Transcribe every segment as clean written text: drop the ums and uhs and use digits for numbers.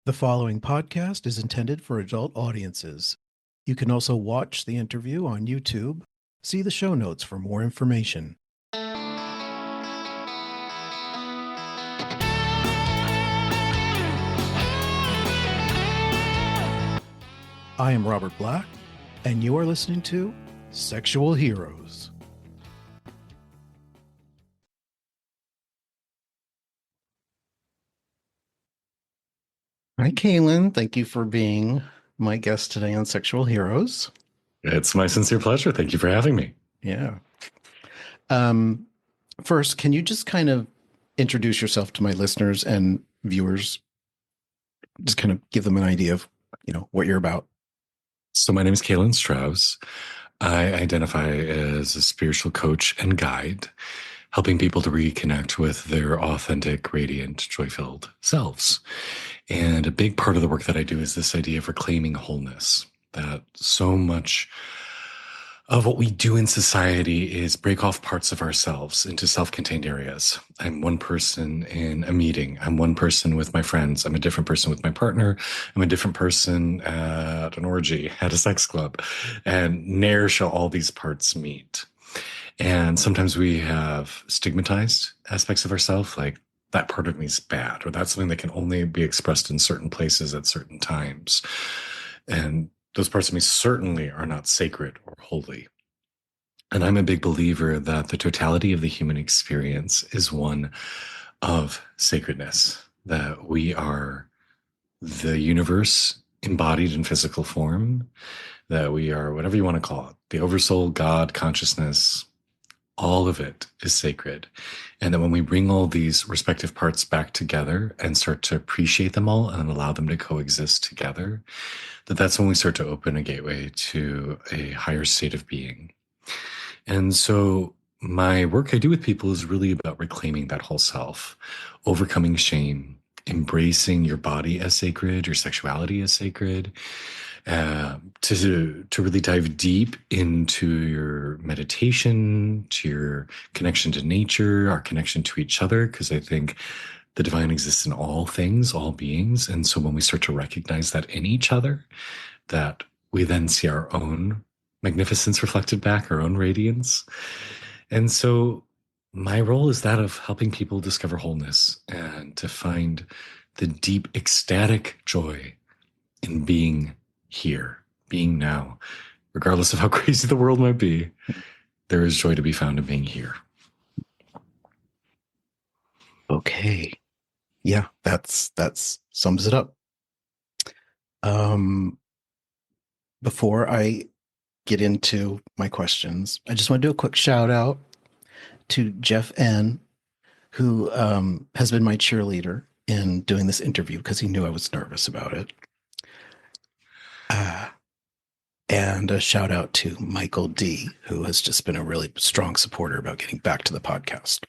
The following podcast is intended for adult audiences. You can also watch the interview on YouTube. See the show notes for more information. I am Robert Black, and you are listening to Sexual Heroes. Hi, Kaelan. Thank you for being my guest today on Sexual Heroes. It's my sincere pleasure. Thank you for having me. Yeah. First, can you just kind of introduce yourself to my listeners and viewers? Just kind of give them an idea of, what you're about. So my name is Kaelan Strouse. I identify as a spiritual coach and guide, helping people to reconnect with their authentic, radiant, joy-filled selves. And a big part of the work that I do is this idea of reclaiming wholeness, that so much of what we do in society is break off parts of ourselves into self-contained areas. I'm one person in a meeting. I'm one person with my friends. I'm a different person with my partner. I'm a different person at an orgy, at a sex club. And ne'er shall all these parts meet. And sometimes we have stigmatized aspects of ourselves, like that part of me is bad, or that's something that can only be expressed in certain places at certain times. And those parts of me certainly are not sacred or holy. And I'm a big believer that the totality of the human experience is one of sacredness, that we are the universe embodied in physical form, that we are whatever you want to call it, the oversoul, God, consciousness, all of it is sacred. And that when we bring all these respective parts back together and start to appreciate them all and allow them to coexist together, that's when we start to open a gateway to a higher state of being. And so my work I do with people is really about reclaiming that whole self, overcoming shame, embracing your body as sacred, your sexuality as sacred, to really dive deep into your meditation, to your connection to nature, our connection to each other, because I think the divine exists in all things, all beings. And so when we start to recognize that in each other, that we then see our own magnificence reflected back, our own radiance. And so my role is that of helping people discover wholeness and to find the deep ecstatic joy in being here, being now. Regardless of how crazy the world might be, there is joy to be found in being here. Okay. Yeah, that's sums it up. Before I get into my questions, I just want to do a quick shout out to Jeff N, who has been my cheerleader in doing this interview because he knew I was nervous about it. And a shout out to Michael D, who has just been a really strong supporter about getting back to the podcast.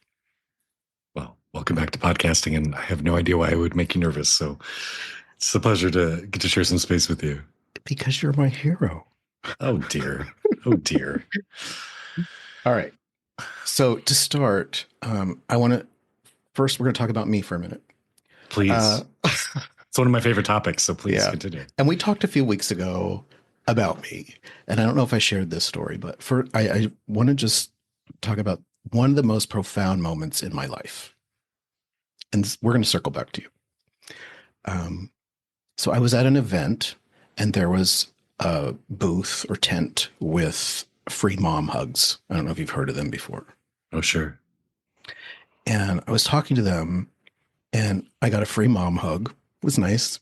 Well, welcome back to podcasting, and I have no idea why I would make you nervous. So it's a pleasure to get to share some space with you. Because you're my hero. Oh, dear. Oh, dear. All right. So to start, I want to first, we're going to talk about me for a minute. Please. It's one of my favorite topics, so please continue. And we talked a few weeks ago about me, and I don't know if I shared this story, but I want to just talk about one of the most profound moments in my life. And we're going to circle back to you. So I was at an event, and there was a booth or tent with free mom hugs. I don't know if you've heard of them before. Oh, sure. And I was talking to them, and I got a free mom hug. It was nice.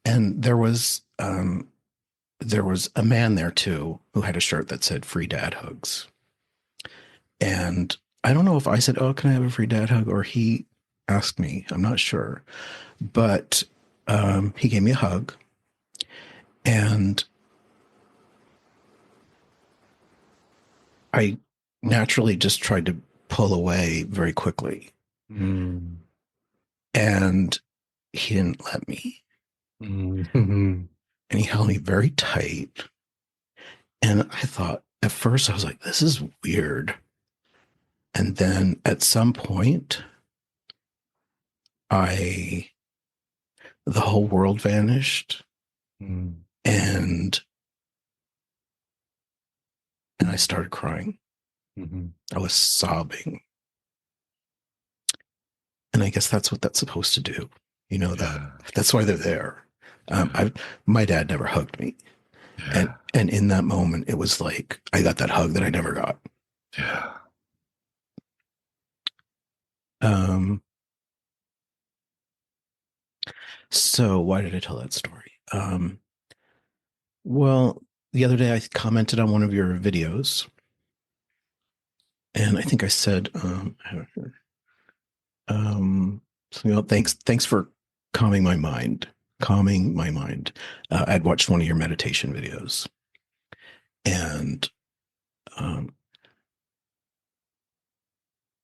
And there was a man there too who had a shirt that said free dad hugs. And I don't know if I said, "Oh, can I have a free dad hug?" or he asked me. I'm not sure. But he gave me a hug. And I naturally just tried to pull away very quickly. Mm. And he didn't let me. Mm-hmm. And he held me very tight. And I thought, at first, I was like, this is weird. And then at some point, the whole world vanished, Mm. and I started crying. Hmm. I was sobbing. And I guess that's what that's supposed to do. You know that. Yeah. That's why they're there. Yeah. My dad never hugged me, Yeah. and in that moment, it was like I got that hug that I never got. Yeah. Um, so why did I tell that story? Well, the other day I commented on one of your videos, and I think I said, something about thanks for calming my mind, calming my mind. I'd watched one of your meditation videos, and um,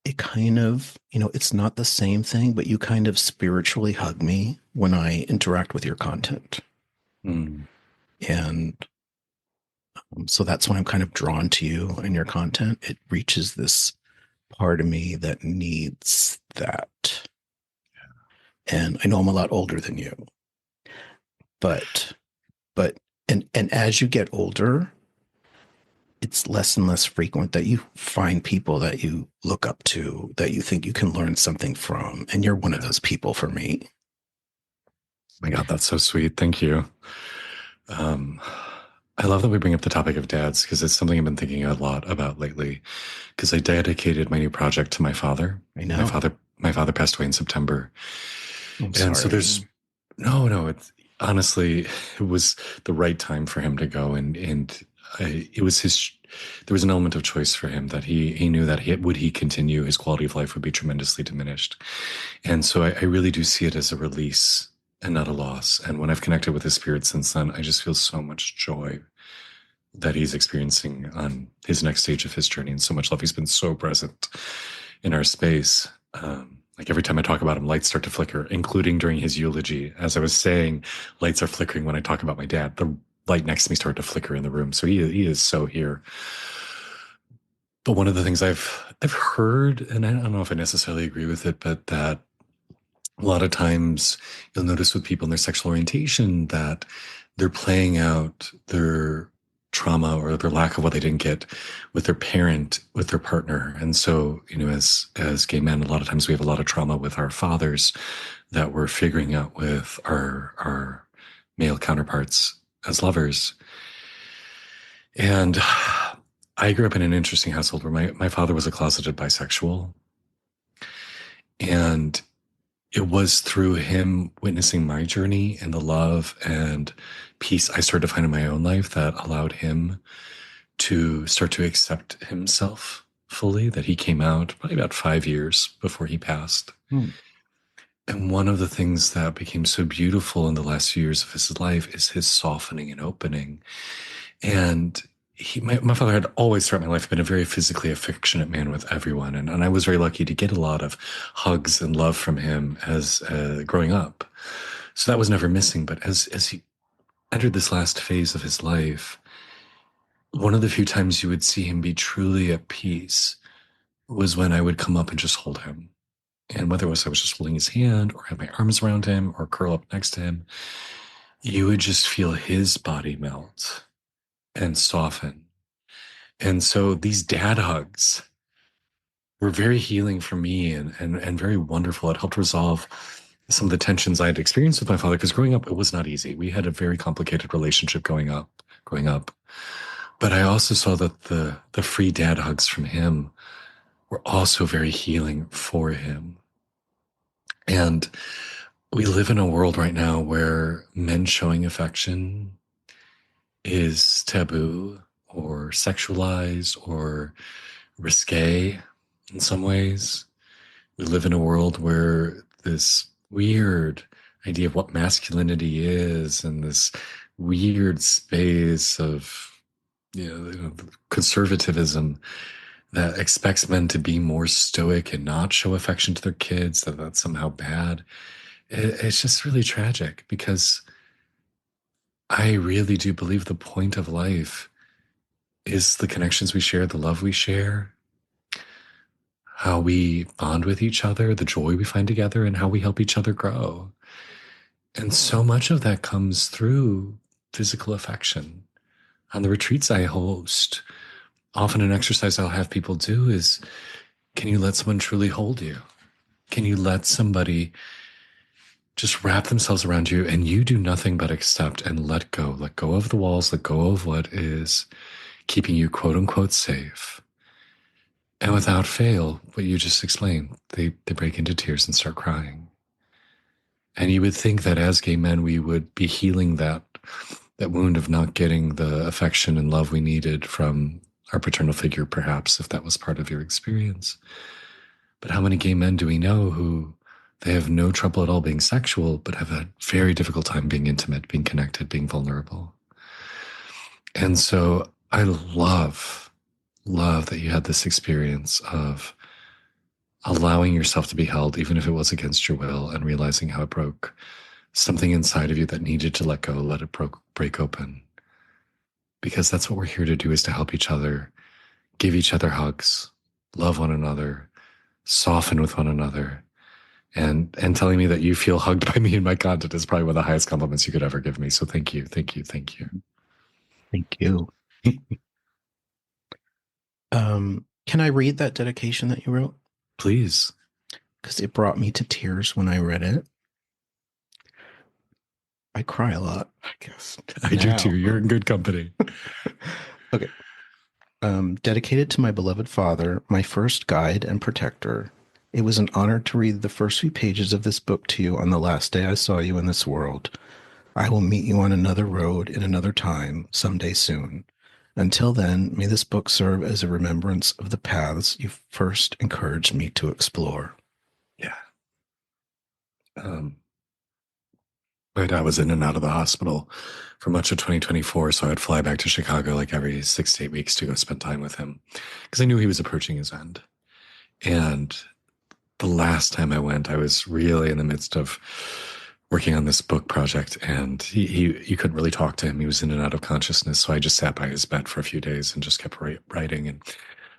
it kind of, it's not the same thing, but you kind of spiritually hug me when I interact with your content. Mm. And so that's when I'm kind of drawn to you and your content. It reaches this part of me that needs that. And I know I'm a lot older than you, but, but, and as you get older, it's less and less frequent that you find people that you look up to, that you think you can learn something from. And you're one of Yeah. those people for me. My God, that's so sweet. Thank you. Um, I love that we bring up the topic of dads because it's something I've been thinking a lot about lately. Because I dedicated my new project to my father. I My know. father, my father passed away in September, I'm and so sorry. there's no. It's honestly, it was the right time for him to go, and it was his. There was an element of choice for him that he knew that would he continue, his quality of life would be tremendously diminished, and so I really do see it as a release and not a loss. And when I've connected with his spirit since then, I just feel so much joy that he's experiencing on his next stage of his journey, and so much love. He's been so present in our space. Like every time I talk about him, lights start to flicker, including during his eulogy. As I was saying, lights are flickering when I talk about my dad. The light next to me started to flicker in the room. So he is so here. But one of the things I've heard, and I don't know if I necessarily agree with it, but that a lot of times you'll notice with people in their sexual orientation that they're playing out their trauma or their lack of what they didn't get with their parent, with their partner. And so, as gay men, a lot of times we have a lot of trauma with our fathers that we're figuring out with our male counterparts as lovers. And I grew up in an interesting household where my father was a closeted bisexual. And it was through him witnessing my journey and the love and peace I started to find in my own life that allowed him to start to accept himself fully, that he came out probably about 5 years before he passed. Hmm. And one of the things that became so beautiful in the last few years of his life is his softening and opening. And my father had always throughout my life been a very physically affectionate man with everyone. And I was very lucky to get a lot of hugs and love from him as growing up. So that was never missing. But as he entered this last phase of his life, one of the few times you would see him be truly at peace was when I would come up and just hold him. And whether it was I was just holding his hand or had my arms around him or curl up next to him, you would just feel his body melt and soften. And so these dad hugs were very healing for me and very wonderful. It helped resolve some of the tensions I had experienced with my father because growing up, it was not easy. We had a very complicated relationship growing up. But I also saw that the free dad hugs from him were also very healing for him. And we live in a world right now where men showing affection is taboo or sexualized or risque in some ways. We live in a world where this weird idea of what masculinity is and this weird space of conservatism that expects men to be more stoic and not show affection to their kids, that that's somehow bad. It's just really tragic because I really do believe the point of life is the connections we share, the love we share, how we bond with each other, the joy we find together, and how we help each other grow. And so much of that comes through physical affection. On the retreats I host, often an exercise I'll have people do is, can you let someone truly hold you? Can you let somebody just wrap themselves around you and you do nothing but accept and let go of the walls, let go of what is keeping you quote unquote safe. And without fail, what you just explained, they break into tears and start crying. And you would think that as gay men, we would be healing that wound of not getting the affection and love we needed from our paternal figure, perhaps, if that was part of your experience. But how many gay men do we know who they have no trouble at all being sexual, but have a very difficult time being intimate, being connected, being vulnerable? And so I love that you had this experience of allowing yourself to be held, even if it was against your will, and realizing how it broke something inside of you that needed to let go, let it break open. Because that's what we're here to do, is to help each other, give each other hugs, love one another, soften with one another. And telling me that you feel hugged by me and my content is probably one of the highest compliments you could ever give me. So thank you, thank you, thank you. Thank you. Can I read that dedication that you wrote? Please. Because it brought me to tears when I read it. I cry a lot, I guess. I do too. Now. You're in good company. Okay. Dedicated to my beloved father, my first guide and protector. It was an honor to read the first few pages of this book to you on the last day I saw you in this world. I will meet you on another road in another time, someday soon. Until then, may this book serve as a remembrance of the paths you first encouraged me to explore. Yeah. Um, my dad was in and out of the hospital for much of 2024, so I'd fly back to Chicago like every 6 to 8 weeks to go spend time with him because I knew he was approaching his end. And the last time I went, I was really in the midst of working on this book project, and he you couldn't really talk to him. He was in and out of consciousness, so I just sat by his bed for a few days and just kept writing. And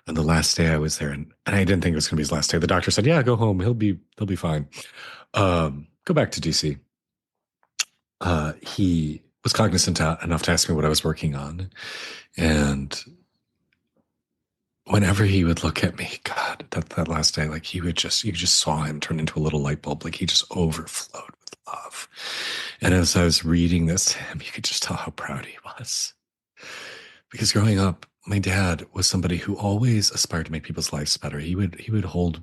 the last day I was there, and I didn't think it was going to be his last day. The doctor said, "Yeah, go home. He'll be fine. Go back to DC." He was cognizant enough to ask me what I was working on, and whenever he would look at me, God, that last day, like he would just, you just saw him turn into a little light bulb. Like he just overflowed with love. And as I was reading this to him, you could just tell how proud he was. Because growing up, my dad was somebody who always aspired to make people's lives better. He would hold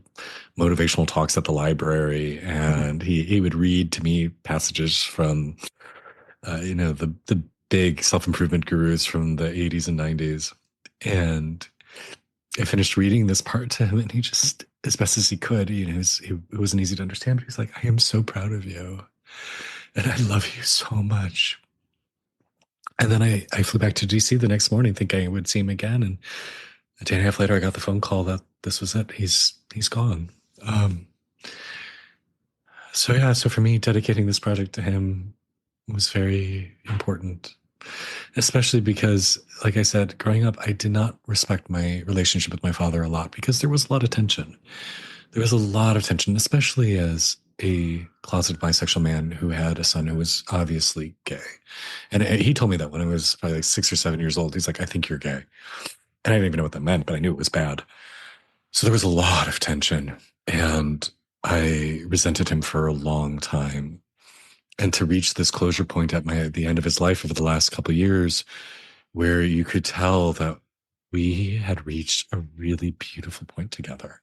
motivational talks at the library, and he would read to me passages from the big self-improvement gurus from the 80s and 90s. And I finished reading this part to him, and he just, as best as he could, it wasn't easy to understand, but he's like, "I am so proud of you. And I love you so much." And then I flew back to DC the next morning thinking I would see him again. And a day and a half later, I got the phone call that this was it. He's gone. Um, so yeah, so for me, dedicating this project to him was very important, especially because, like I said, growing up, I did not respect my relationship with my father a lot because there was a lot of tension. There was a lot of tension, especially as a closeted bisexual man who had a son who was obviously gay. And he told me that when I was probably like 6 or 7 years old. He's like, "I think you're gay." And I didn't even know what that meant, but I knew it was bad. So there was a lot of tension. And I resented him for a long time. And to reach this closure point at the end of his life over the last couple of years, where you could tell that we had reached a really beautiful point together,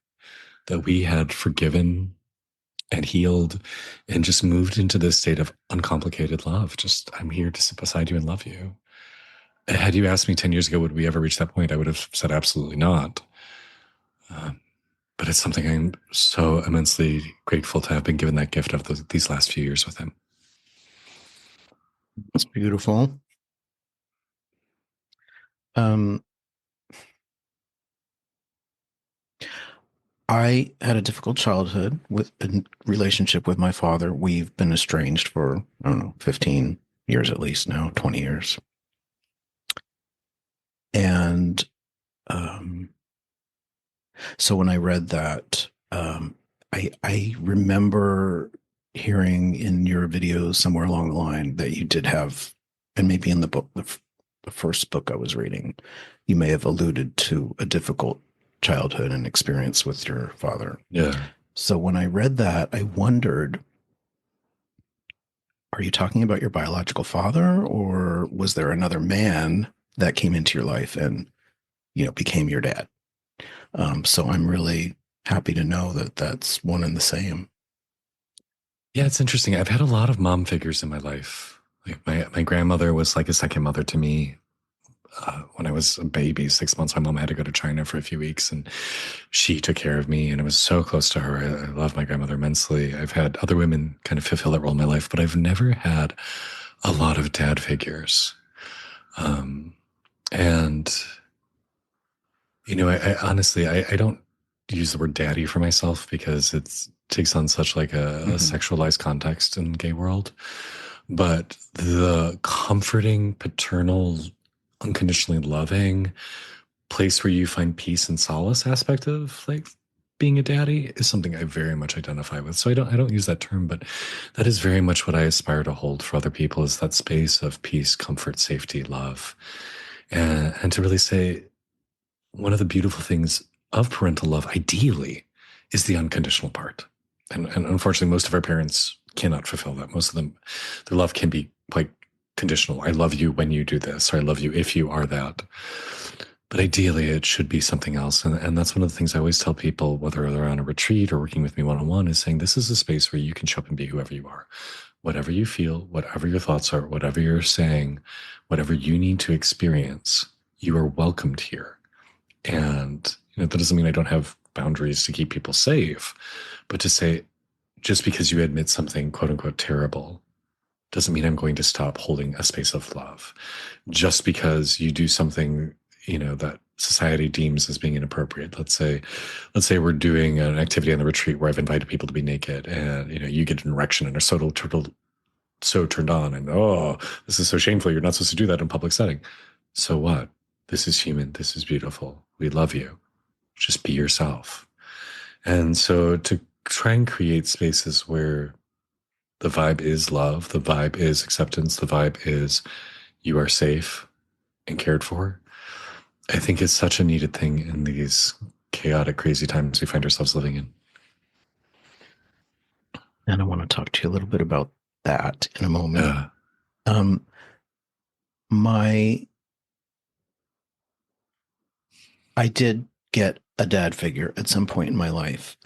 that we had forgiven and healed and just moved into this state of uncomplicated love. Just, I'm here to sit beside you and love you. Had you asked me 10 years ago, would we ever reach that point? I would have said absolutely not. Um, but it's something I'm so immensely grateful to have been given that gift of these last few years with him. It's beautiful. Um, I had a difficult childhood with a relationship with my father. We've been estranged for, I don't know, 15 years at least now, 20 years. And um, so when I read that, I remember hearing in your videos somewhere along the line that you did have, and maybe in the book, the first book I was reading, you may have alluded to a difficult childhood and experience with your father. Yeah. So when I read that, I wondered, are you talking about your biological father, or was there another man that came into your life and, became your dad? So I'm really happy to know that that's one and the same. Yeah, it's interesting. I've had a lot of mom figures in my life. Like my grandmother was like a second mother to me. When I was a baby, 6 months, my mom had to go to China for a few weeks, and she took care of me, and I was so close to her. I love my grandmother immensely. I've had other women kind of fulfill that role in my life, but I've never had a lot of dad figures. Um, and I honestly, I don't use the word daddy for myself because it takes on such like a Mm-hmm. sexualized context in the gay world. But the comforting, paternal, unconditionally loving place where you find peace and solace aspect of like being a daddy is something I very much identify with. So I don't use that term, but that is very much what I aspire to hold for other people is that space of peace, comfort, safety, love. And to really say one of the beautiful things of parental love, ideally, is the unconditional part. And unfortunately, most of our parents cannot fulfill that. Most of them, their love can be quite conditional. I love you when you do this, or I love you if you are that. But ideally, it should be something else. And that's one of the things I always tell people, whether they're on a retreat or working with me one on one, is saying this is a space where you can show up and be whoever you are. Whatever you feel, whatever your thoughts are, whatever you're saying, whatever you need to experience, you are welcomed here. And that doesn't mean I don't have boundaries to keep people safe, but to say, just because you admit something quote unquote terrible doesn't mean I'm going to stop holding a space of love. Just because you do something, that society deems as being inappropriate. Let's say we're doing an activity on the retreat where I've invited people to be naked and, you get an erection and are so turned on and, oh, this is so shameful. You're not supposed to do that in a public setting. So what? This is human. This is beautiful. We love you. Just be yourself. And so to try and create spaces where the vibe is love, the vibe is acceptance, the vibe is you are safe and cared for, I think is such a needed thing in these chaotic, crazy times we find ourselves living in. And I want to talk to you a little bit about that in a moment. Uh, Um, my, I did get a dad figure at some point in my life.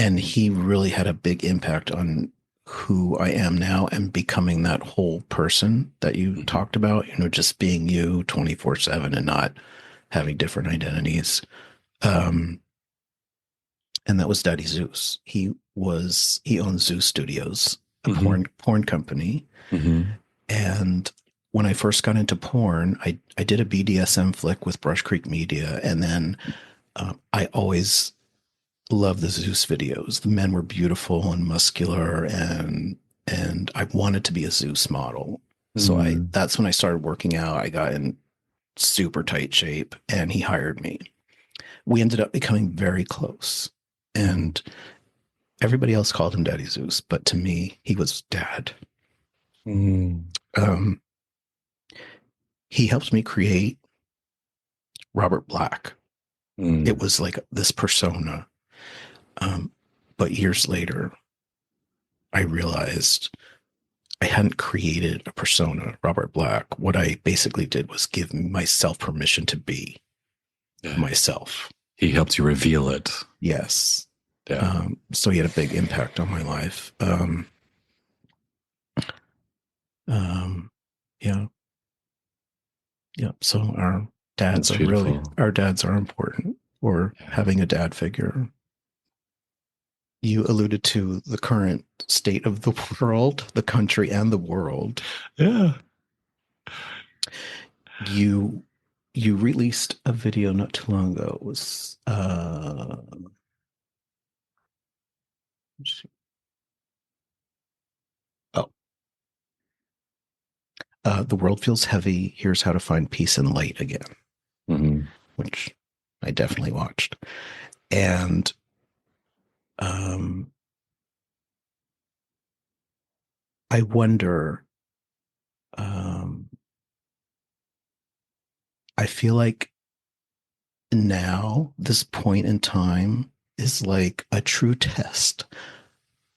And he really had a big impact on who I am now and becoming that whole person that you mhm, talked about, just being you 24/7 and not having different identities. Um, and that was Daddy Zeus. He owns Zeus Studios, a mhm, porn company. mhm, And when I first got into porn, I did a BDSM flick with Brush Creek Media, and then I always loved the Zeus videos. The men were beautiful and muscular, and I wanted to be a Zeus model. So I mhm, that's when I started working out. I got in super tight shape, and he hired me. We ended up becoming very close, mhm, and everybody else called him Daddy Zeus, but to me, he was Dad. mhm, Um, he helped me create Robert Black. It mhm. was like this persona. Um, but years later, I realized I hadn't created a persona, Robert Black. What I basically did was give myself permission to be Yeah. myself. He helps you reveal it. Yes. Yeah. So he had a big impact on my life. Um, yeah, yeah. So That's beautiful. our dads are important, or Yeah. having a dad figure. You alluded to the current state of the world, the country, and the world. Yeah. You you released a video not too long ago. It was oh the world feels heavy. Here's how to find peace and light again, Mhm. which I definitely watched. And um, I wonder, um, I feel like now this point in time is like a true test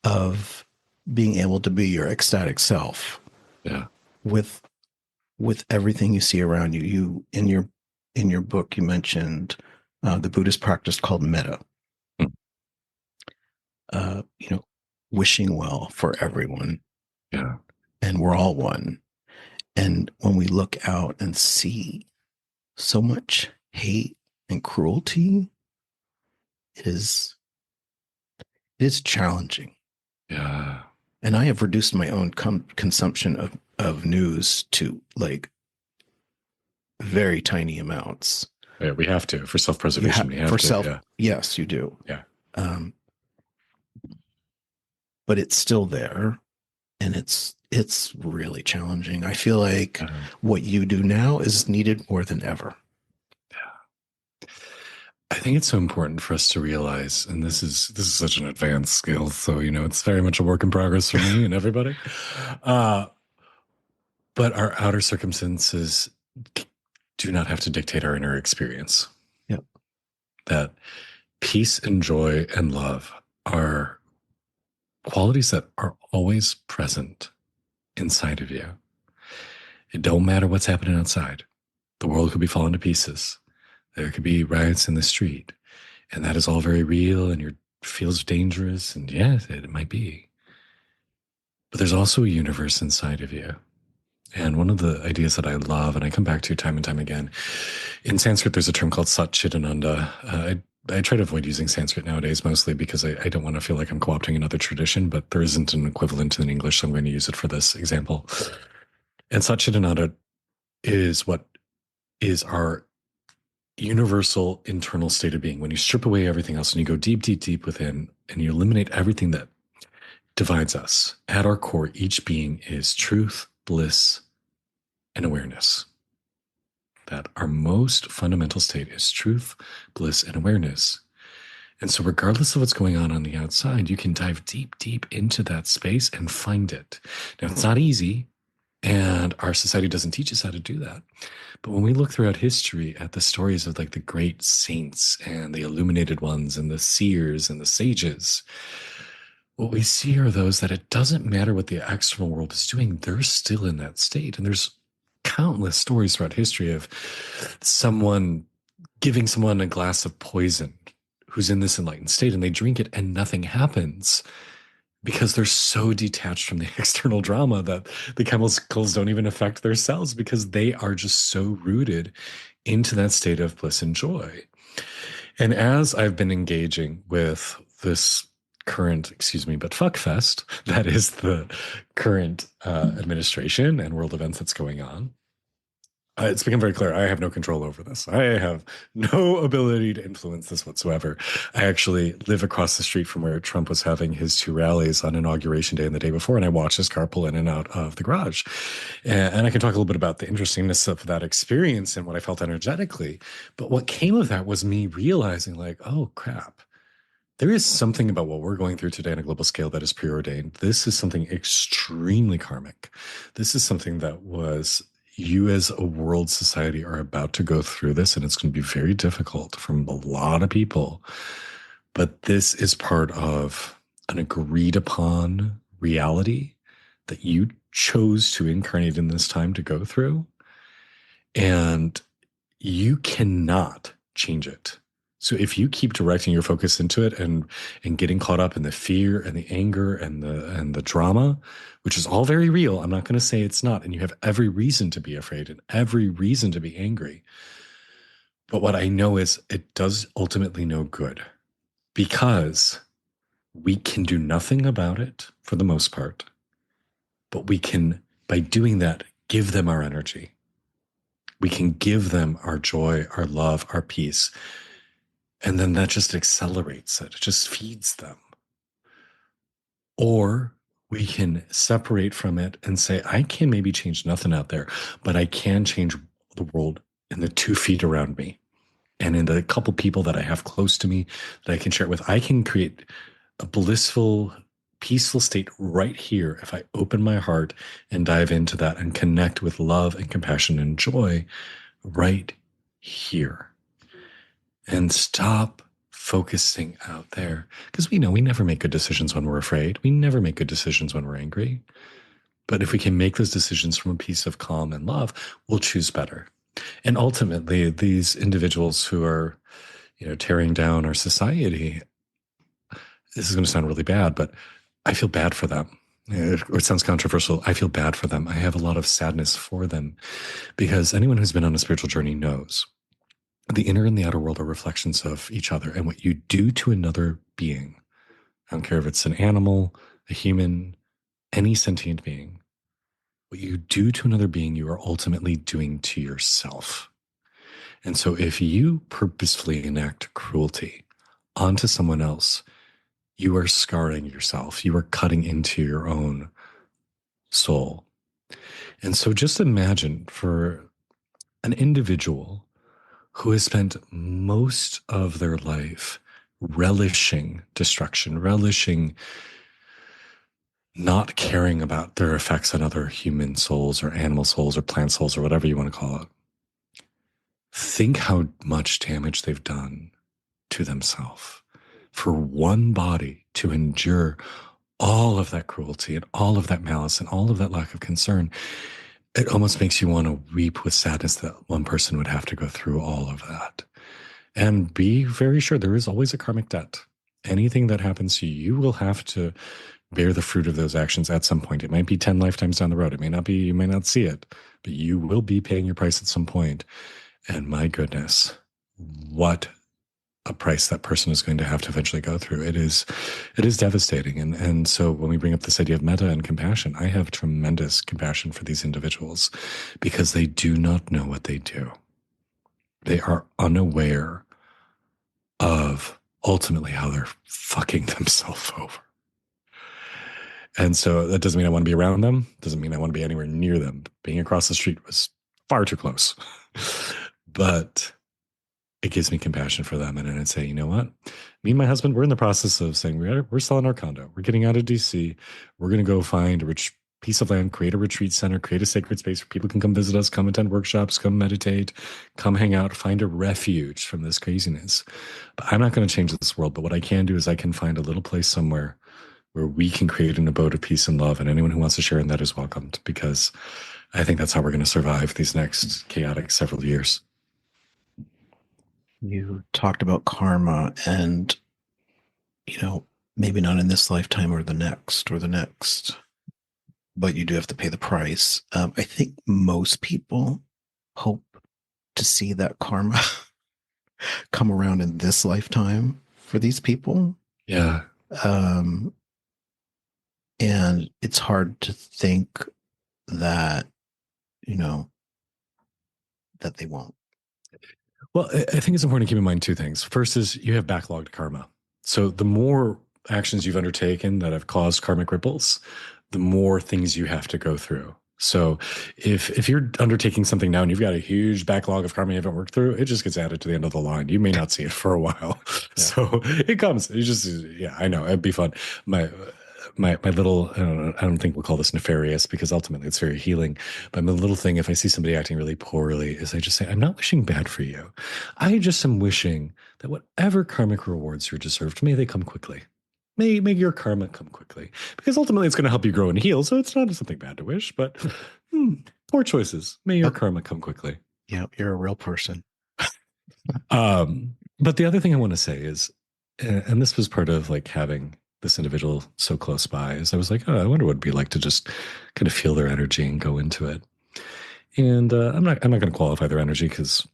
of being able to be your ecstatic self Yeah. with everything you see around you. You in your book you mentioned the Buddhist practice called metta. Mm. You know, wishing well for everyone, Yeah. and we're all one. And when we look out and see so much hate and cruelty, it is it is challenging. Yeah. And I have reduced my own consumption of news to like very tiny amounts. Yeah. We have to, for You self-preservation, have we have for to. self, Yeah. yes, you do. Yeah. Um, but it's still there, and it's really challenging. I feel like Uh, what you do now is needed more than ever. I think it's so important for us to realize, and this is such an advanced skill, so it's very much a work in progress for me and everybody. Uh, but our outer circumstances do not have to dictate our inner experience. Yep. That peace and joy and love are qualities that are always present inside of you. It don't matter what's happening outside. The world could be falling to pieces. There could be riots in the street, and that is all very real, and it feels dangerous, and yes, it might be. But there's also a universe inside of you. And one of the ideas that I love, and I come back to time and time again, in Sanskrit, there's a term called Satchitananda. I try to avoid using Sanskrit nowadays, mostly because I don't want to feel like I'm co-opting another tradition, but there isn't an equivalent in English, so I'm going to use it for this example. And Satchitananda is what is our universal internal state of being. When you strip away everything else and you go deep, deep, deep within, and you eliminate everything that divides us, at our core, each being is truth, bliss, and awareness. That our most fundamental state is truth, bliss, and awareness. And so, regardless of what's going on the outside, you can dive deep, deep into that space and find it. Now, it's not easy, and our society doesn't teach us how to do that. But when we look throughout history at the stories of like the great saints and the illuminated ones and the seers and the sages, what we see are those that it doesn't matter what the external world is doing, they're still in that state. And there's countless stories throughout history of someone giving someone a glass of poison who's in this enlightened state and they drink it and nothing happens because they're so detached from the external drama that the chemicals don't even affect their cells because they are just so rooted into that state of bliss and joy. And as I've been engaging with this current, excuse me, but fuck fest, that is the current administration and world events that's going on, it's become very clear I have no control over this. I have no ability to influence this whatsoever. I actually live across the street from where Trump was having his two rallies on Inauguration Day and the day before, and I watched his car pull in and out of the garage. And I can talk a little bit about the interestingness of that experience and what I felt energetically. But what came of that was me realizing, like, oh, crap. There is something about what we're going through today on a global scale that is preordained. This is something extremely karmic. This is something that was you as a world society are about to go through this, and it's going to be very difficult from a lot of people. But this is part of an agreed upon reality that you chose to incarnate in this time to go through. And you cannot change it. So if you keep directing your focus into it and getting caught up in the fear and the anger and the drama, which is all very real, I'm not going to say it's not, and you have every reason to be afraid and every reason to be angry. But what I know is it does ultimately no good because we can do nothing about it for the most part, but we can, by doing that, give them our energy. We can give them our joy, our love, our peace. And then that just accelerates it. It just feeds them. Or we can separate from it and say, I can maybe change nothing out there, but I can change the world in the 2 feet around me and in the couple people that I have close to me that I can share it with. I can create a blissful, peaceful state right here if I open my heart and dive into that and connect with love and compassion and joy right here and stop focusing out there. Because we know we never make good decisions when we're afraid. We never make good decisions when we're angry. But if we can make those decisions from a place of calm and love, we'll choose better. And ultimately, these individuals who are, tearing down our society, this is going to sound really bad, but I feel bad for them. It sounds controversial. I feel bad for them. I have a lot of sadness for them because anyone who's been on a spiritual journey knows the inner and the outer world are reflections of each other. And what you do to another being, I don't care if it's an animal, a human, any sentient being, what you do to another being, you are ultimately doing to yourself. And so if you purposefully enact cruelty onto someone else, you are scarring yourself. You are cutting into your own soul. And so just imagine for an individual who has spent most of their life relishing destruction, relishing not caring about their effects on other human souls or animal souls or plant souls or whatever you want to call it. Think how much damage they've done to themselves for one body to endure all of that cruelty and all of that malice and all of that lack of concern. It almost makes you want to weep with sadness that one person would have to go through all of that. And be very sure there is always a karmic debt. Anything that happens to you, you will have to bear the fruit of those actions at some point. It might be 10 lifetimes down the road. It may not be, you may not see it, but you will be paying your price at some point. And my goodness, what a price that person is going to have to eventually go through. It is devastating. And so when we bring up this idea of metta and compassion, I have tremendous compassion for these individuals because they do not know what they do. They are unaware of ultimately how they're fucking themselves over. And so that doesn't mean I want to be around them. Doesn't mean I want to be anywhere near them. Being across the street was far too close. But it gives me compassion for them. And then I'd say, you know what? Me and my husband, we're in the process of saying we're selling our condo. We're getting out of DC. We're going to go find a rich piece of land, create a retreat center, create a sacred space where people can come visit us, come attend workshops, come meditate, come hang out, find a refuge from this craziness. But I'm not going to change this world. But what I can do is I can find a little place somewhere where we can create an abode of peace and love. And anyone who wants to share in that is welcomed, because I think that's how we're going to survive these next chaotic several years. You talked about karma and, maybe not in this lifetime or the next, but you do have to pay the price. I think most people hope to see that karma come around in this lifetime for these people. Yeah. And it's hard to think that, that they won't. Well, I think it's important to keep in mind two things. First is you have backlogged karma. So the more actions you've undertaken that have caused karmic ripples, the more things you have to go through. So if you're undertaking something now and you've got a huge backlog of karma you haven't worked through, it just gets added to the end of the line. You may not see it for a while. Yeah. So it comes. It just, yeah, I know. It'd be fun. My little, I don't think we'll call this nefarious because ultimately it's very healing. But my little thing, if I see somebody acting really poorly, is I just say, I'm not wishing bad for you. I just am wishing that whatever karmic rewards you're deserved, may they come quickly. May your karma come quickly, because ultimately it's going to help you grow and heal. So it's not something bad to wish, but poor choices. May your karma come quickly. Yeah, you're a real person. But the other thing I want to say is, and this was part of like having this individual so close by, is I was like, oh, I wonder what it'd be like to just kind of feel their energy and go into it. And I'm not going to qualify their energy because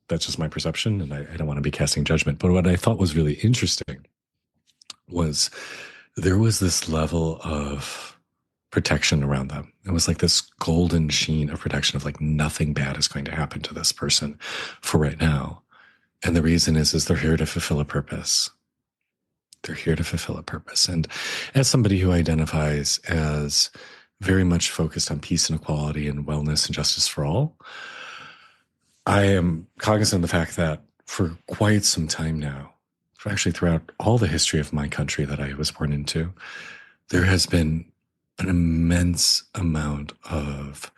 that's just my perception, and I don't want to be casting judgment. But what I thought was really interesting was there was this level of protection around them. It was like this golden sheen of protection of like nothing bad is going to happen to this person for right now. And the reason is they're here to fulfill a purpose. They're here to fulfill a purpose. And as somebody who identifies as very much focused on peace and equality and wellness and justice for all, I am cognizant of the fact that for quite some time now, actually throughout all the history of my country that I was born into, there has been an immense amount of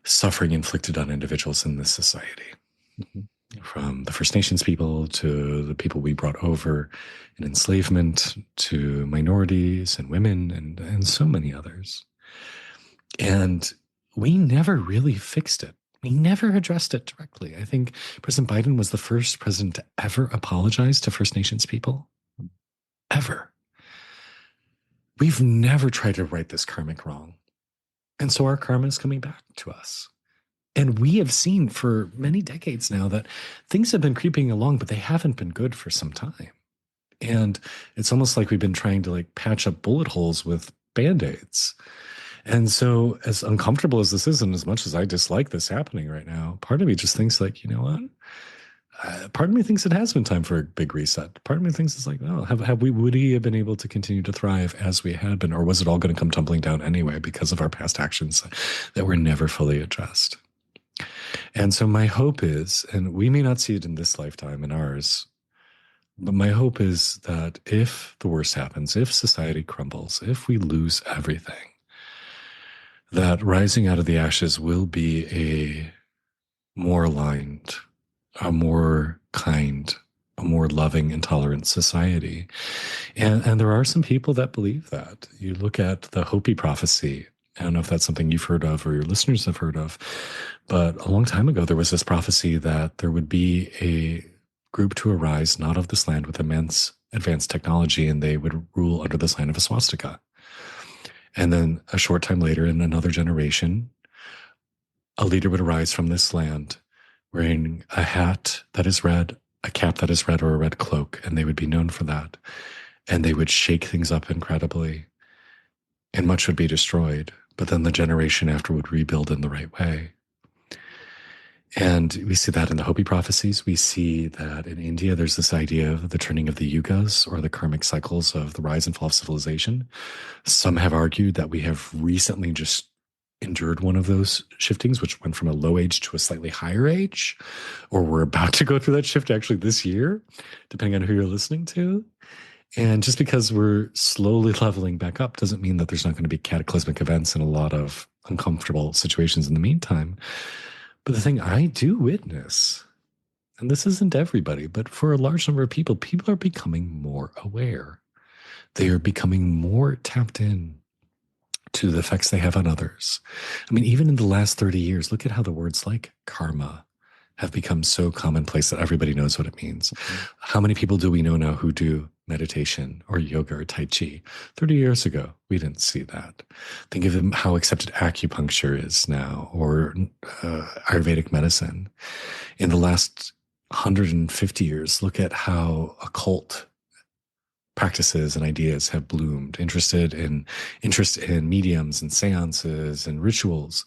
suffering inflicted on individuals in this society, Mhm. from the First Nations people to the people we brought over in enslavement to minorities and women and so many others. And we never really fixed it. We never addressed it directly. I think President Biden was the first president to ever apologize to First Nations people, ever. We've never tried to right this karmic wrong. And so our karma is coming back to us. And we have seen for many decades now that things have been creeping along, but they haven't been good for some time. And it's almost like we've been trying to like patch up bullet holes with band-aids. And so as uncomfortable as this is, and as much as I dislike this happening right now, part of me just thinks like, you know what? Part of me thinks it has been time for a big reset. Part of me thinks it's like, oh, would he have been able to continue to thrive as we had been, or was it all going to come tumbling down anyway because of our past actions that were never fully addressed? And so my hope is, and we may not see it in this lifetime in ours, but my hope is that if the worst happens, if society crumbles, if we lose everything, that rising out of the ashes will be a more aligned, a more kind, a more loving and tolerant society. And there are some people that believe that. You look at the Hopi prophecy. I don't know if that's something you've heard of or your listeners have heard of, but a long time ago, there was this prophecy that there would be a group to arise, not of this land, with immense advanced technology, and they would rule under the sign of a swastika. And then a short time later, in another generation, a leader would arise from this land wearing a hat that is red, a cap that is red, or a red cloak, and they would be known for that. And they would shake things up incredibly, and much would be destroyed. But then the generation after would rebuild in the right way. And we see that in the Hopi prophecies. We see that in India, there's this idea of the turning of the yugas, or the karmic cycles of the rise and fall of civilization. Some have argued that we have recently just endured one of those shiftings, which went from a low age to a slightly higher age, or we're about to go through that shift actually this year, depending on who you're listening to. And just because we're slowly leveling back up doesn't mean that there's not going to be cataclysmic events and a lot of uncomfortable situations in the meantime. But the thing I do witness, and this isn't everybody, but for a large number of people, people are becoming more aware. They are becoming more tapped in to the effects they have on others. I mean, even in the last 30 years, look at how the words like karma have become so commonplace that everybody knows what it means. Mhm. How many people do we know now who do meditation or yoga or Tai Chi? 30 years ago, we didn't see that. Think of how accepted acupuncture is now, or Ayurvedic medicine. In the last 150 years, look at how occult practices and ideas have bloomed. Interest in mediums and seances and rituals.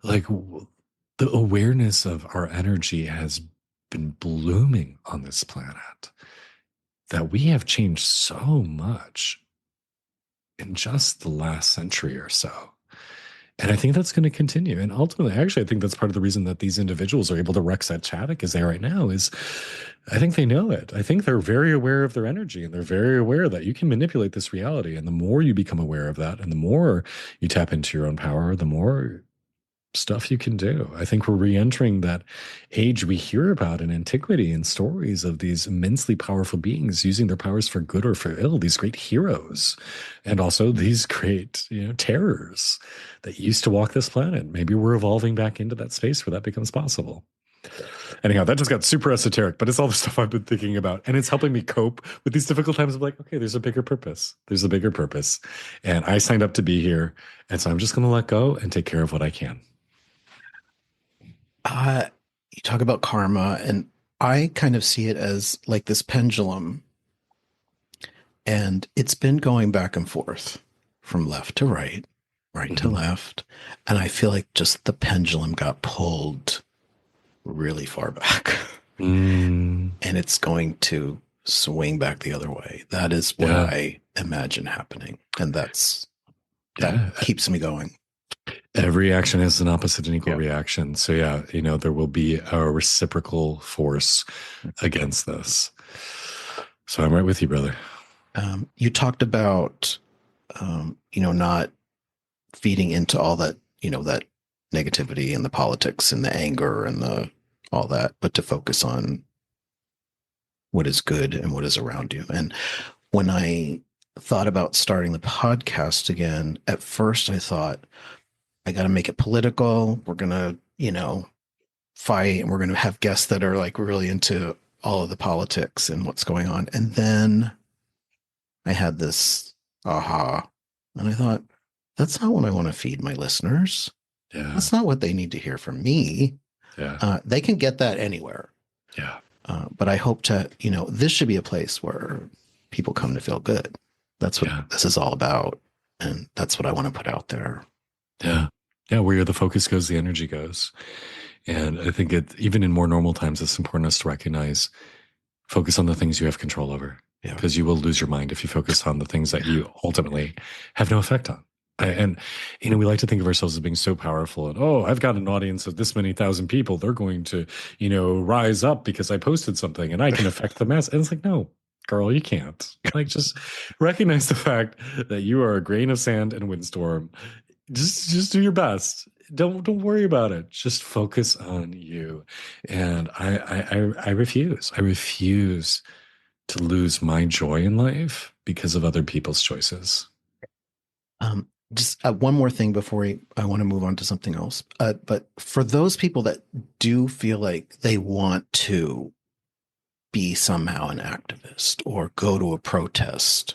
Like the awareness of our energy has been blooming on this planet, that we have changed so much in just the last century or so. And I think that's going to continue. And ultimately, actually, I think that's part of the reason that these individuals are able to wreck such havoc as they are right now is I think they know it. I think they're very aware of their energy, and they're very aware that you can manipulate this reality. And the more you become aware of that, and the more you tap into your own power, the more stuff you can do. I think we're re-entering that age we hear about in antiquity and stories of these immensely powerful beings using their powers for good or for ill, these great heroes, and also these great, terrors that used to walk this planet. Maybe we're evolving back into that space where that becomes possible. Anyhow, that just got super esoteric, but it's all the stuff I've been thinking about. And it's helping me cope with these difficult times of like, okay, there's a bigger purpose. There's a bigger purpose. And I signed up to be here. And so I'm just going to let go and take care of what I can. Uh, you talk about karma, and I kind of see it as like this pendulum, and it's been going back and forth from left to right, right to Mhm. left. And I feel like just the pendulum got pulled really far back, Mm, and it's going to swing back the other way. That is what yeah, I imagine happening. And that yeah. keeps me going. Every action has an opposite and equal Yeah. reaction. So yeah, there will be a reciprocal force against this. So I'm right with you, brother. You talked about not feeding into all that, that negativity and the politics and the anger and the all that, but to focus on what is good and what is around you. And when I thought about starting the podcast again, at first I thought, I got to make it political. We're going to, fight and we're going to have guests that are like really into all of the politics and what's going on. And then I had this aha, and I thought, that's not what I want to feed my listeners. Yeah. That's not what they need to hear from me. Yeah. They can get that anywhere. Yeah. But I hope to, this should be a place where people come to feel good. That's what Yeah. this is all about. And that's what I want to put out there. Yeah. Yeah. Where the focus goes, the energy goes. And I think even in more normal times, it's important us to recognize, focus on the things you have control over, because you will lose your mind if you focus on the things that you ultimately have no effect on. And, we like to think of ourselves as being so powerful and, oh, I've got an audience of this many thousand people. They're going to, rise up because I posted something and I can affect the mass. And it's like, no, girl, you can't. Like, just recognize the fact that you are a grain of sand in a windstorm. Just do your best. Don't worry about it. Just focus on you. And I refuse. I refuse to lose my joy in life because of other people's choices. Just one more thing before I want to move on to something else. But for those people that do feel like they want to be somehow an activist or go to a protest,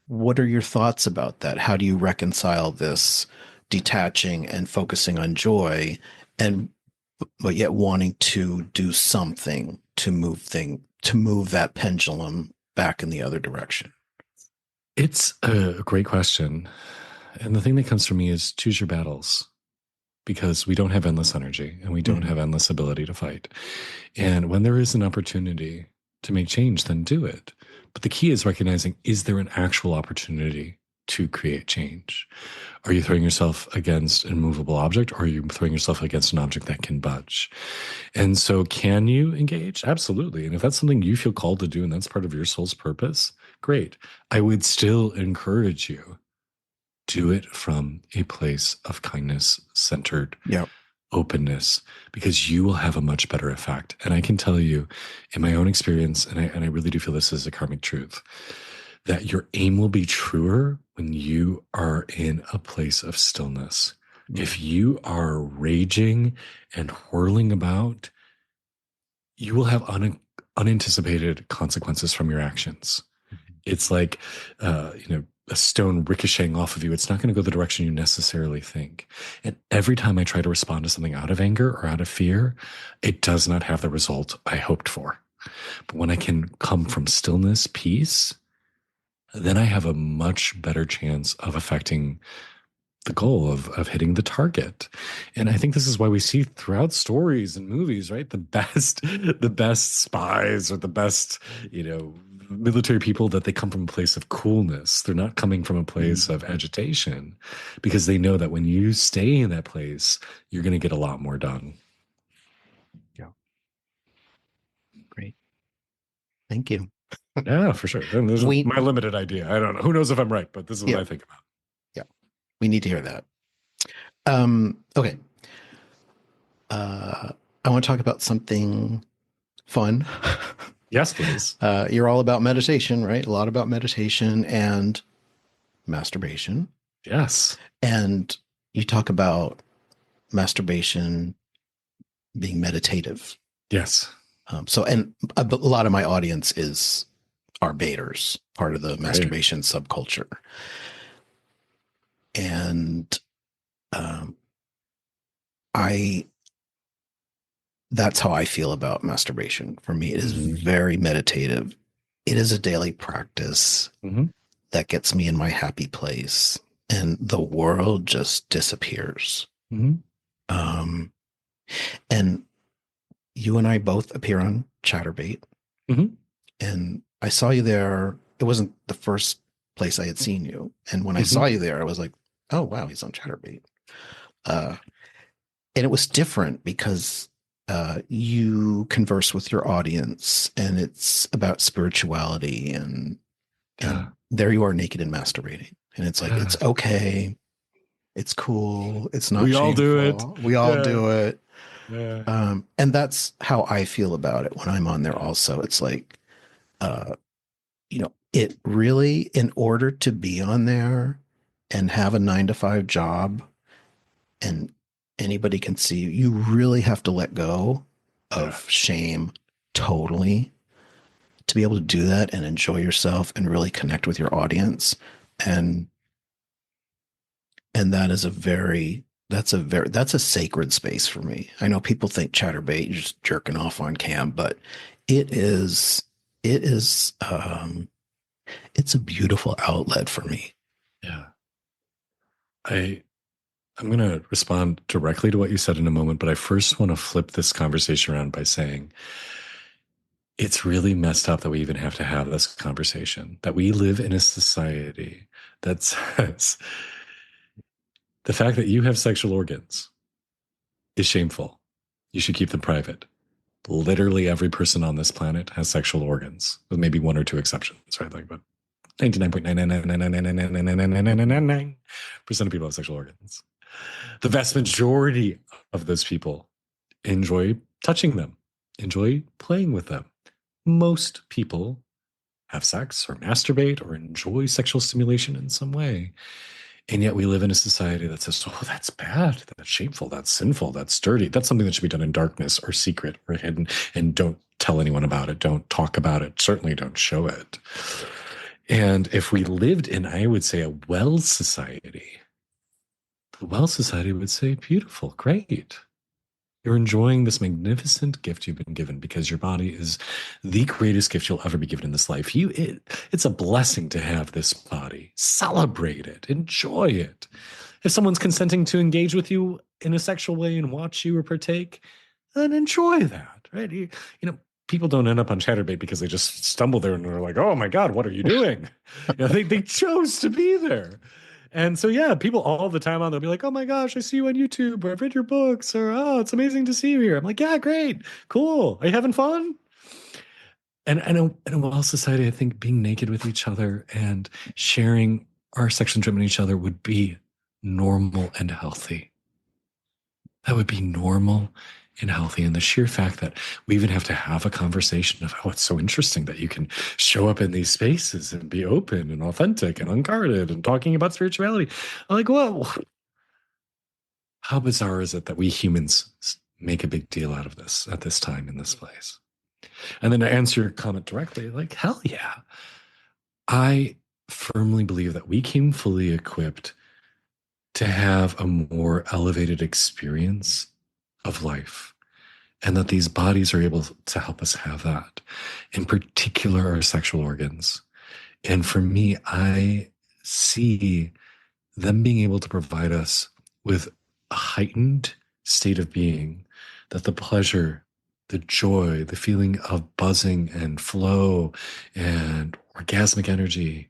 what are your thoughts about that? How do you reconcile this detaching and focusing on joy, and but yet wanting to do something to move that pendulum back in the other direction? It's a great question. And the thing that comes from me is choose your battles, because we don't have endless energy and we don't have endless ability to fight. And when there is an opportunity to make change, then do it. But the key is recognizing, is there an actual opportunity to create change? Are you throwing yourself against an immovable object, or are you throwing yourself against an object that can budge? And so can you engage? Absolutely. And if that's something you feel called to do and that's part of your soul's purpose, great. I would still encourage you, do it from a place of kindness, centered openness, because you will have a much better effect. And I can tell you, in my own experience, and I really do feel this is a karmic truth, that your aim will be truer when you are in a place of stillness. If you are raging and whirling about, you will have unanticipated consequences from your actions. It's like, a stone ricocheting off of you. It's not going to go the direction you necessarily think. And every time I try to respond to something out of anger or out of fear, it does not have the result I hoped for. But when I can come from stillness, peace, then I have a much better chance of affecting the goal of hitting the target. And I think this is why we see throughout stories and movies, right? The best spies or the best, military people, that they come from a place of coolness. They're not coming from a place of agitation, because they know that when you stay in that place, you're going to get a lot more done. Yeah. Great. Thank you. Yeah, for sure. And this is my limited idea. I don't know. Who knows if I'm right, but this is what I think about. Yeah. We need to hear that. Okay. I want to talk about something fun. Yes, please. You're all about meditation, right? A lot about meditation and masturbation. Yes. And you talk about masturbation being meditative. Yes. And a lot of my audience are baiters, part of the masturbation subculture. And that's how I feel about masturbation. For me, it is very meditative. It is a daily practice that gets me in my happy place, and the world just disappears. And you and I both appear on Chatterbait, and I saw you there. It wasn't the first place I had seen you, and when I saw you there, I was like, "Oh wow, he's on Chatterbait." And it was different because you converse with your audience, and it's about spirituality and Yeah. And there you are naked and masturbating. And it's like, Yeah. it's okay. It's cool. It's not We all do it. shameful. We all Yeah. do it. Yeah. And that's how I feel about it when I'm on there also. It's like, uh, it really, in order to be on there and have a 9 to 5 job and anybody can see you, you really have to let go Yeah. of shame totally to be able to do that and enjoy yourself and really connect with your audience. And and that is a very that's a sacred space for me. I know people think chatterbait, you're just jerking off on cam, but it is it is it's a beautiful outlet for me. Yeah. I I'm going to respond directly to what you said in a moment, but I first want to flip this conversation around by saying it's really messed up that we even have to have this conversation, that we live in a society that says the fact that you have sexual organs is shameful. You should keep them private. Literally every person on this planet has sexual organs, with maybe one or two exceptions, right? Like, but 99.999999999% of people have sexual organs. The vast majority of those people enjoy touching them, enjoy playing with them. Most people have sex or masturbate or enjoy sexual stimulation in some way. And yet we live in a society that says, oh, that's bad, that's shameful, that's sinful, that's dirty. That's something that should be done in darkness or secret or hidden. And don't tell anyone about it. Don't talk about it. Certainly don't show it. And if we lived in, I would say, a well society, the well society would say, beautiful, great. You're enjoying this magnificent gift you've been given because your body is the greatest gift you'll ever be given in this life. It's a blessing to have this body. Celebrate it. Enjoy it. If someone's consenting to engage with you in a sexual way and watch you or partake, then enjoy that, right? People don't end up on Chatterbait because they just stumble there and they're like, oh my God, what are you doing? They chose to be there. And so, yeah, people all the time on, they'll be like, oh my gosh, I see you on YouTube, or I've read your books, or oh, it's amazing to see you here. I'm like, yeah, great, cool. Are you having fun? And in a well society, I think being naked with each other and sharing our sexual enjoyment with each other would be normal and healthy. That would be normal and healthy. And the sheer fact that we even have to have a conversation of, oh, it's so interesting that you can show up in these spaces and be open and authentic and unguarded and talking about spirituality. I'm like, whoa, how bizarre is it that we humans make a big deal out of this at this time in this place? And then to answer your comment directly, like, hell yeah. I firmly believe that we came fully equipped to have a more elevated experience of life, and that these bodies are able to help us have that, in particular our sexual organs. And for me, I see them being able to provide us with a heightened state of being, that the pleasure, the joy, the feeling of buzzing and flow and orgasmic energy,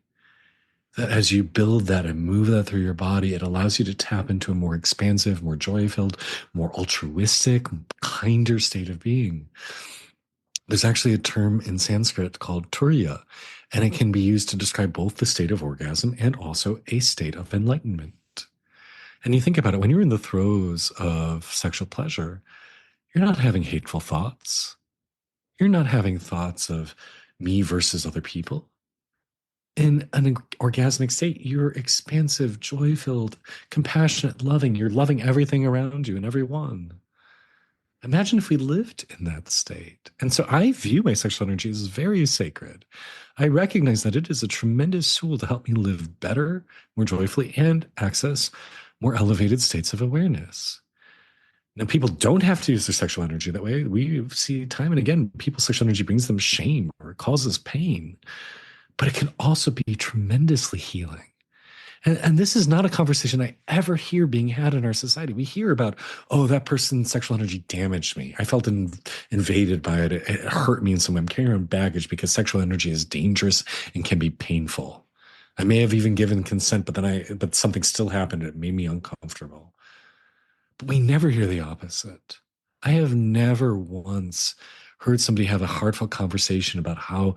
that as you build that and move that through your body, it allows you to tap into a more expansive, more joy-filled, more altruistic, kinder state of being. There's actually a term in Sanskrit called turiya, and it can be used to describe both the state of orgasm and also a state of enlightenment. And you think about it, when you're in the throes of sexual pleasure, you're not having hateful thoughts. You're not having thoughts of me versus other people. In an orgasmic state, you're expansive, joy filled, compassionate, loving. You're loving everything around you and everyone. Imagine if we lived in that state. And so I view my sexual energy as very sacred. I recognize that it is a tremendous tool to help me live better, more joyfully, and access more elevated states of awareness. Now, people don't have to use their sexual energy that way. We see time and again, people's sexual energy brings them shame or causes pain, but it can also be tremendously healing. And this is not a conversation I ever hear being had in our society. We hear about, oh, that person's sexual energy damaged me. I felt invaded by it. It hurt me in some way. I'm carrying around baggage because sexual energy is dangerous and can be painful. I may have even given consent, but something still happened. It made me uncomfortable. But we never hear the opposite. I have never once heard somebody have a heartfelt conversation about how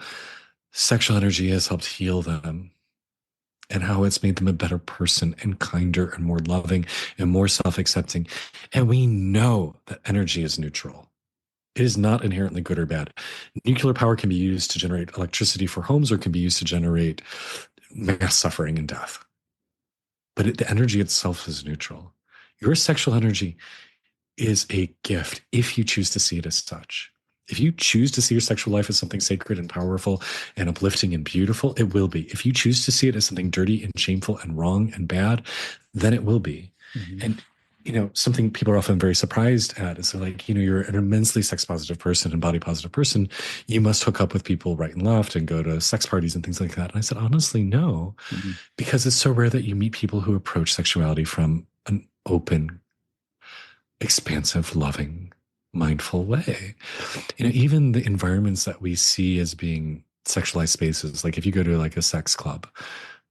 sexual energy has helped heal them and how it's made them a better person and kinder and more loving and more self accepting. And we know that energy is neutral. It is not inherently good or bad. Nuclear power can be used to generate electricity for homes or can be used to generate mass suffering and death. But the energy itself is neutral. Your sexual energy is a gift if you choose to see it as such. If you choose to see your sexual life as something sacred and powerful and uplifting and beautiful, it will be. If you choose to see it as something dirty and shameful and wrong and bad, then it will be. Mhm. And something people are often very surprised at is they're like, you're an immensely sex positive person and body positive person. You must hook up with people right and left and go to sex parties and things like that. And I said, honestly, no, Mhm. because it's so rare that you meet people who approach sexuality from an open, expansive, loving, mindful way. Even the environments that we see as being sexualized spaces, like if you go to like a sex club,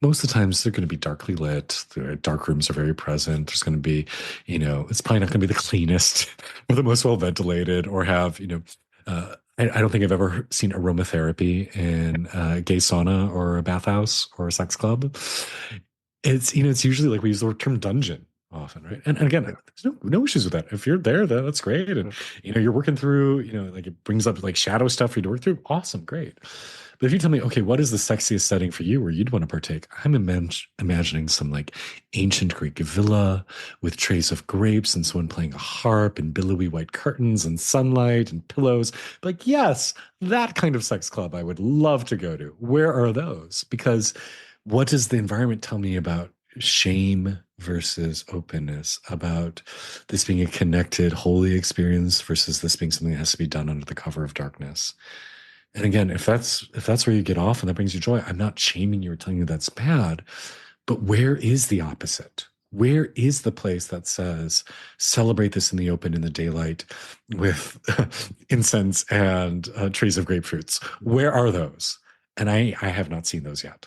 most of the times they're going to be darkly lit. The dark rooms are very present. There's going to be, it's probably not going to be the cleanest or the most well ventilated or have, I don't think I've ever seen aromatherapy in a gay sauna or a bathhouse or a sex club. It's usually like we use the term dungeon often, right? And again, there's no issues with that. If you're there, that's great. And you're working through, like it brings up like shadow stuff for you to work through. Awesome, great. But if you tell me, okay, what is the sexiest setting for you where you'd want to partake? I'm imagining some like ancient Greek villa with trays of grapes and someone playing a harp and billowy white curtains and sunlight and pillows. Like, yes, that kind of sex club I would love to go to. Where are those? Because what does the environment tell me about shame versus openness, about this being a connected, holy experience versus this being something that has to be done under the cover of darkness? And again, if that's where you get off and that brings you joy, I'm not shaming you or telling you that's bad, but where is the opposite? Where is the place that says celebrate this in the open in the daylight with incense and trees of grapefruits? Where are those? And I have not seen those yet.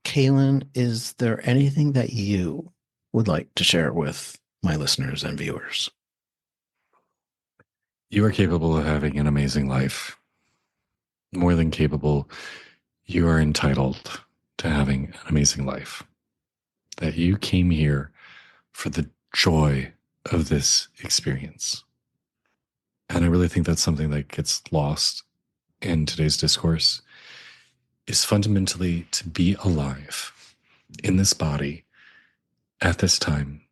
Kaelan, is there anything that you would like to share with my listeners and viewers? You are capable of having an amazing life. More than capable, you are entitled to having an amazing life. That you came here for the joy of this experience. And I really think that's something that gets lost in today's discourse is fundamentally to be alive in this body at this time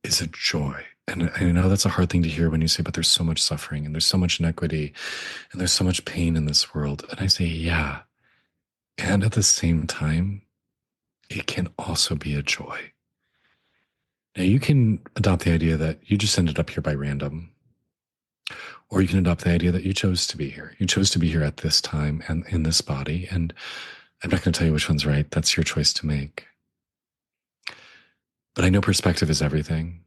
is a joy. And I know that's a hard thing to hear when you say, but there's so much suffering and there's so much inequity and there's so much pain in this world. And I say, yeah. And at the same time, it can also be a joy. Now, you can adopt the idea that you just ended up here by random, or you can adopt the idea that you chose to be here. You chose to be here at this time and in this body. And I'm not going to tell you which one's right. That's your choice to make. But I know perspective is everything.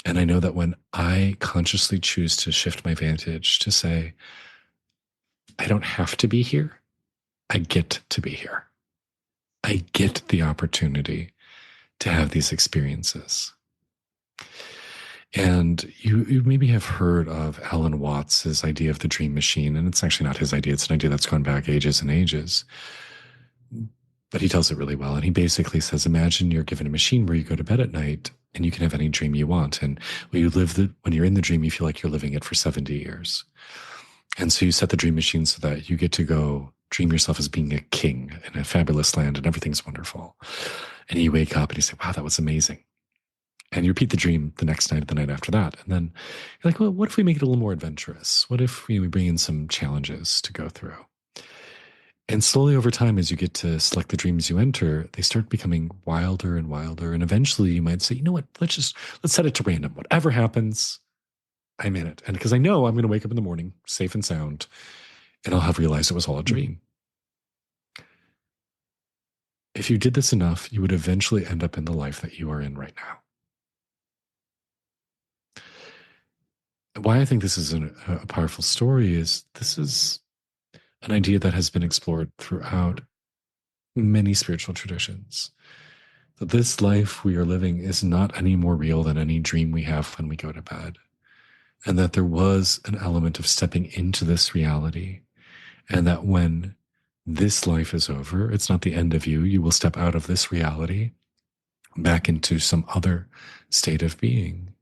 And I know that when I consciously choose to shift my vantage to say, I don't have to be here, I get to be here. I get the opportunity to have these experiences. And you maybe have heard of Alan Watts' idea of the dream machine. And it's actually not his idea, it's an idea that's gone back ages and ages. But he tells it really well. And he basically says, imagine you're given a machine where you go to bed at night and you can have any dream you want. And when you're in the dream, you feel like you're living it for 70 years. And so you set the dream machine so that you get to go dream yourself as being a king in a fabulous land and everything's wonderful. And you wake up and you say, wow, that was amazing. And you repeat the dream the next night, the night after that. And then you're like, well, what if we make it a little more adventurous? What if we bring in some challenges to go through? And slowly over time, as you get to select the dreams you enter, they start becoming wilder and wilder. And eventually you might say, you know what, let's set it to random. Whatever happens, I'm in it. And because I know I'm going to wake up in the morning safe and sound, and I'll have realized it was all a dream. If you did this enough, you would eventually end up in the life that you are in right now. Why I think this is a powerful story is this is an idea that has been explored throughout many spiritual traditions. That this life we are living is not any more real than any dream we have when we go to bed. and that there was an element of stepping into this reality, and that when this life is over, it's not the end of you. You will step out of this reality back into some other state of being.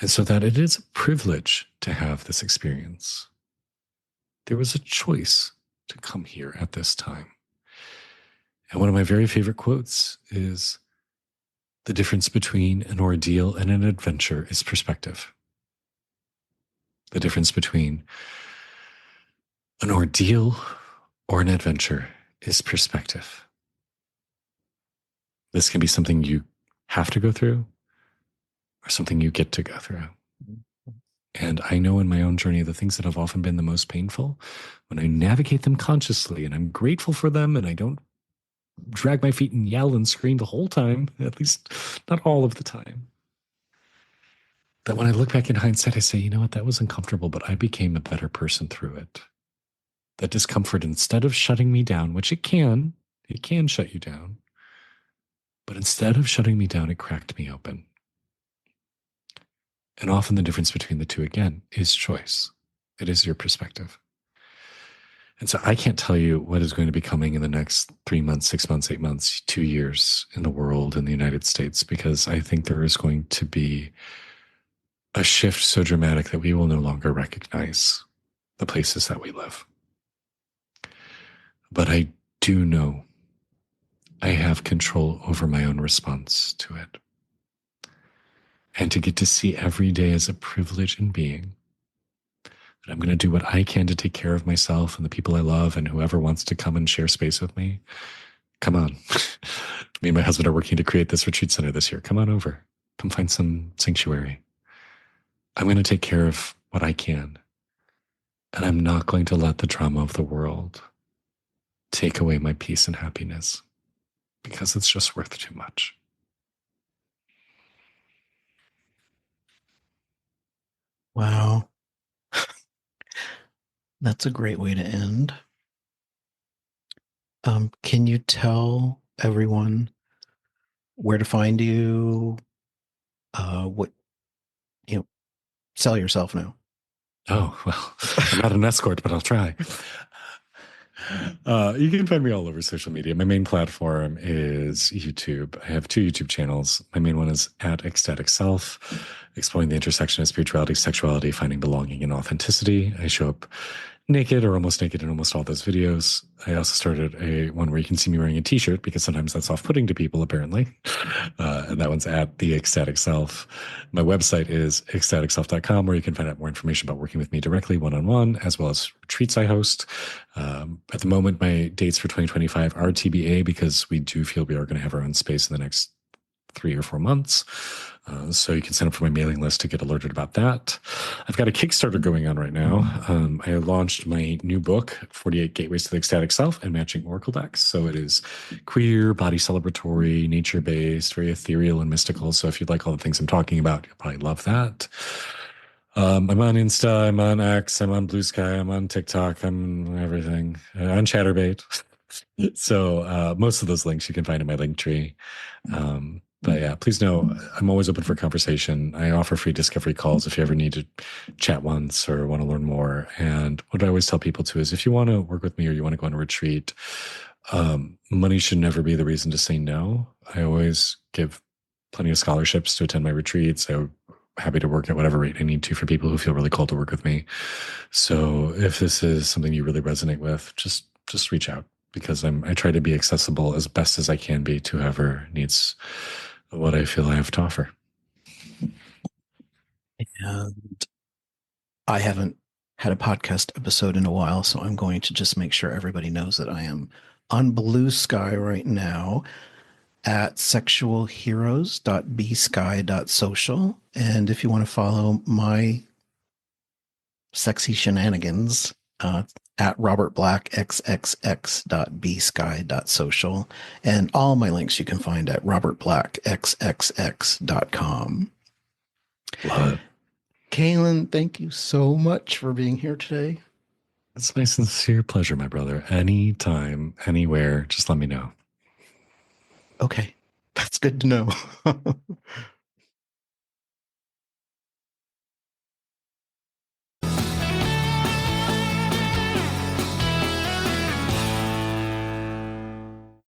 And so that it is a privilege to have this experience. There was a choice to come here at this time. And one of my very favorite quotes is, the difference between an ordeal and an adventure is perspective. The difference between an ordeal or an adventure is perspective. This can be something you have to go through or something you get to go through. And I know in my own journey, the things that have often been the most painful, when I navigate them consciously and I'm grateful for them and I don't drag my feet and yell and scream the whole time, at least not all of the time, that when I look back in hindsight, I say, you know what, that was uncomfortable, but I became a better person through it. That discomfort, instead of shutting me down, which it can shut you down, but instead of shutting me down, it cracked me open. And often the difference between the two, again, is choice. It is your perspective. And so I can't tell you what is going to be coming in the next 3 months, 6 months, 8 months, 2 years in the world, in the United States, because I think there is going to be a shift so dramatic that we will no longer recognize the places that we live. But I do know I have control over my own response to it. And to get to see every day as a privilege in being, that I'm going to do what I can to take care of myself and the people I love, and whoever wants to come and share space with me, come on. Me and my husband are working to create this retreat center this year. Come on over. Come find some sanctuary. I'm going to take care of what I can. And I'm not going to let the drama of the world take away my peace and happiness, because it's just worth too much. Wow. That's a great way to end. Can you tell everyone where to find you? What, you know, sell yourself now. Oh, well, I'm not an escort, but I'll try. You can find me all over social media. My main platform is YouTube. I have 2 YouTube channels. My main one is at Ecstatic Self, exploring the intersection of spirituality, sexuality, finding belonging and authenticity. I show up naked or almost naked in almost all those videos. I also started a one where you can see me wearing a t-shirt, because sometimes that's off-putting to people, apparently. And that one's at the Ecstatic Self. My website is ecstaticself.com, where you can find out more information about working with me directly one-on-one, as well as retreats I host. At the moment, my dates for 2025 are TBA, because we do feel we are going to have our own space in the next 3 or 4 months. So you can sign up for my mailing list to get alerted about that. I've got a Kickstarter going on right now. I launched my new book, 48 Gateways to the Ecstatic Self and Matching Oracle Decks. So it is queer, body celebratory, nature-based, very ethereal and mystical. So if you like all the things I'm talking about, you'll probably love that. I'm on Insta, I'm on X, I'm on Blue Sky, I'm on TikTok, I'm on everything. On Chatterbait. So most of those links you can find in my link tree. But yeah, please know I'm always open for conversation. I offer free discovery calls if you ever need to chat once or want to learn more. And what I always tell people too is, if you want to work with me or you want to go on a retreat, money should never be the reason to say no. I always give plenty of scholarships to attend my retreats. I'm happy to work at whatever rate I need to for people who feel really called to work with me. So if this is something you really resonate with, just reach out, because I try to be accessible as best as I can be to whoever needs what I feel I have to offer. And I haven't had a podcast episode in a while, so I'm going to just make sure everybody knows that I am on Blue Sky right now at sexualheroes.bsky.social. And if you want to follow my sexy shenanigans, at Robert Black xxx.bsky.social. And all my links you can find at robertblackxxx.com. Love it. Kaelan, thank you so much for being here today. It's my sincere pleasure, my brother. Anytime, anywhere, just let me know. Okay, that's good to know.